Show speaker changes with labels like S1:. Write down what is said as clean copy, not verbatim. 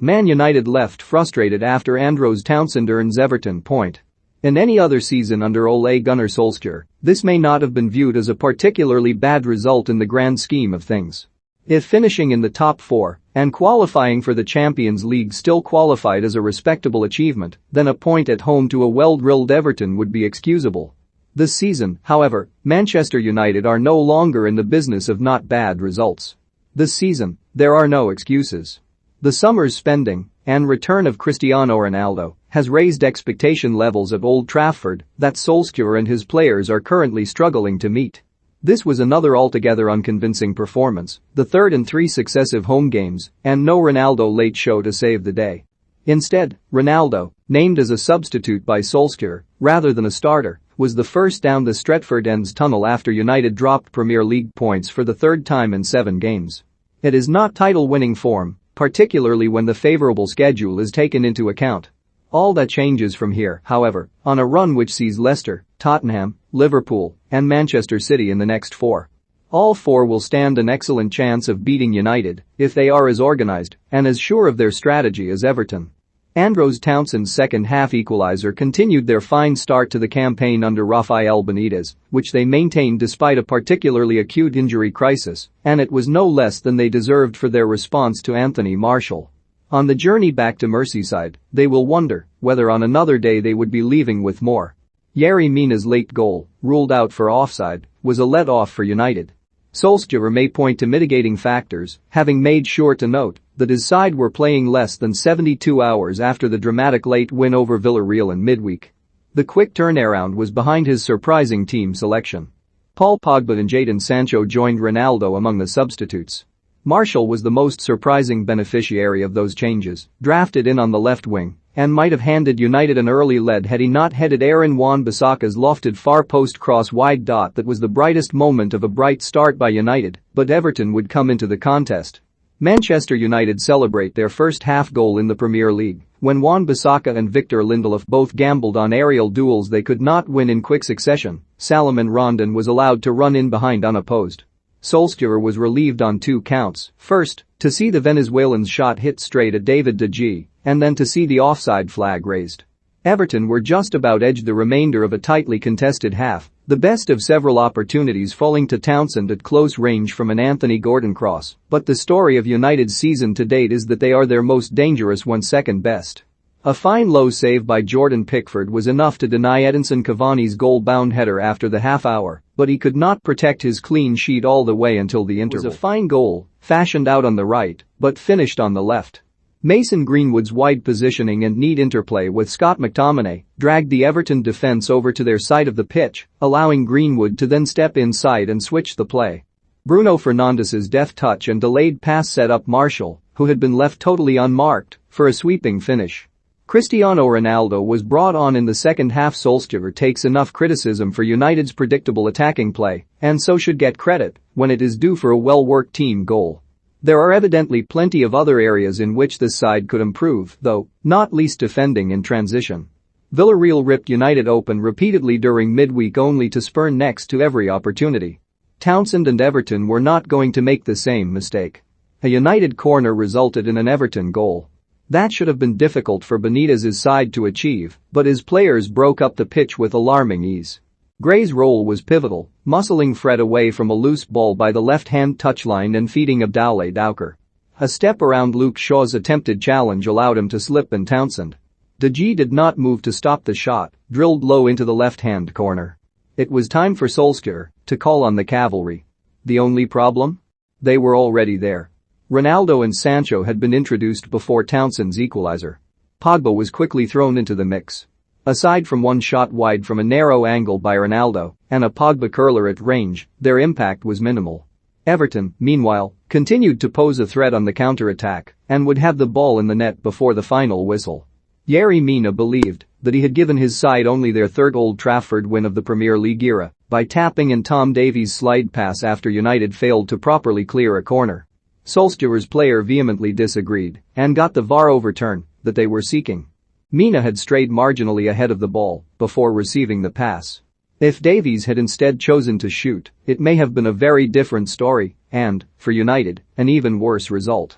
S1: Man United left frustrated after Andros Townsend earns Everton point. In any other season under Ole Gunnar Solskjaer, this may not have been viewed as a particularly bad result in the grand scheme of things. If finishing in the top four and qualifying for the Champions League still qualified as a respectable achievement, then a point at home to a well-drilled Everton would be excusable. This season, however, Manchester United are no longer in the business of not bad results. This season, there are no excuses. The summer's spending and return of Cristiano Ronaldo has raised expectation levels at Old Trafford that Solskjaer and his players are currently struggling to meet. This was another altogether unconvincing performance, the third in 3 successive home games, and no Ronaldo late show to save the day. Instead, Ronaldo, named as a substitute by Solskjaer rather than a starter, was the first down the Stretford End's tunnel after United dropped Premier League points for the third time in 7 games. It is not title-winning form, particularly when the favourable schedule is taken into account. All that changes from here, however, on a run which sees Leicester, Tottenham, Liverpool, and Manchester City in the next 4. All 4 will stand an excellent chance of beating United if they are as organised and as sure of their strategy as Everton. Andros Townsend's second-half equaliser continued their fine start to the campaign under Rafael Benitez, which they maintained despite a particularly acute injury crisis, and it was no less than they deserved for their response to Anthony Martial. On the journey back to Merseyside, they will wonder whether on another day they would be leaving with more. Yerry Mina's late goal, ruled out for offside, was a let-off for United. Solskjaer may point to mitigating factors, having made sure to note that his side were playing less than 72 hours after the dramatic late win over Villarreal in midweek. The quick turnaround was behind his surprising team selection. Paul Pogba and Jadon Sancho joined Ronaldo among the substitutes. Martial was the most surprising beneficiary of those changes, drafted in on the left wing, and might have handed United an early lead had he not headed Aaron Wan-Bissaka's lofted far post cross wide dot that was the brightest moment of a bright start by United, but Everton would come into the contest. Manchester United celebrate their first half goal in the Premier League when Wan-Bissaka and Victor Lindelof both gambled on aerial duels they could not win in quick succession. Salomon Rondon was allowed to run in behind unopposed. Solskjaer was relieved on 2 counts, first, to see the Venezuelan's shot hit straight at David De Gea, and then to see the offside flag raised. Everton were just about edged the remainder of a tightly contested half, the best of several opportunities falling to Townsend at close range from an Anthony Gordon cross, but the story of United's season to date is that they are their most dangerous when second best. A fine low save by Jordan Pickford was enough to deny Edinson Cavani's goal-bound header after the half-hour, but he could not protect his clean sheet all the way until the interval. It was a fine goal, fashioned out on the right, but finished on the left. Mason Greenwood's wide positioning and neat interplay with Scott McTominay dragged the Everton defence over to their side of the pitch, allowing Greenwood to then step inside and switch the play. Bruno Fernandes's deft touch and delayed pass set up Martial, who had been left totally unmarked, for a sweeping finish. Cristiano Ronaldo was brought on in the second half. Solskjaer takes enough criticism for United's predictable attacking play, and so should get credit when it is due for a well-worked team goal. There are evidently plenty of other areas in which this side could improve, though, not least defending in transition. Villarreal ripped United open repeatedly during midweek only to spurn next to every opportunity. Townsend and Everton were not going to make the same mistake. A United corner resulted in an Everton goal. That should have been difficult for Benitez's side to achieve, but his players broke up the pitch with alarming ease. Gray's role was pivotal, muscling Fred away from a loose ball by the left-hand touchline and feeding Abdoulaye Doucouré. A step around Luke Shaw's attempted challenge allowed him to slip and Townsend. De Gea did not move to stop the shot, drilled low into the left-hand corner. It was time for Solskjaer to call on the cavalry. The only problem? They were already there. Ronaldo and Sancho had been introduced before Townsend's equaliser. Pogba was quickly thrown into the mix. Aside from one shot wide from a narrow angle by Ronaldo and a Pogba curler at range, their impact was minimal. Everton, meanwhile, continued to pose a threat on the counter-attack and would have the ball in the net before the final whistle. Yerry Mina believed that he had given his side only their third Old Trafford win of the Premier League era by tapping in Tom Davies' slide pass after United failed to properly clear a corner. Solskjaer's player vehemently disagreed and got the VAR overturn that they were seeking. Mina had strayed marginally ahead of the ball before receiving the pass. If Davies had instead chosen to shoot, it may have been a very different story and, for United, an even worse result.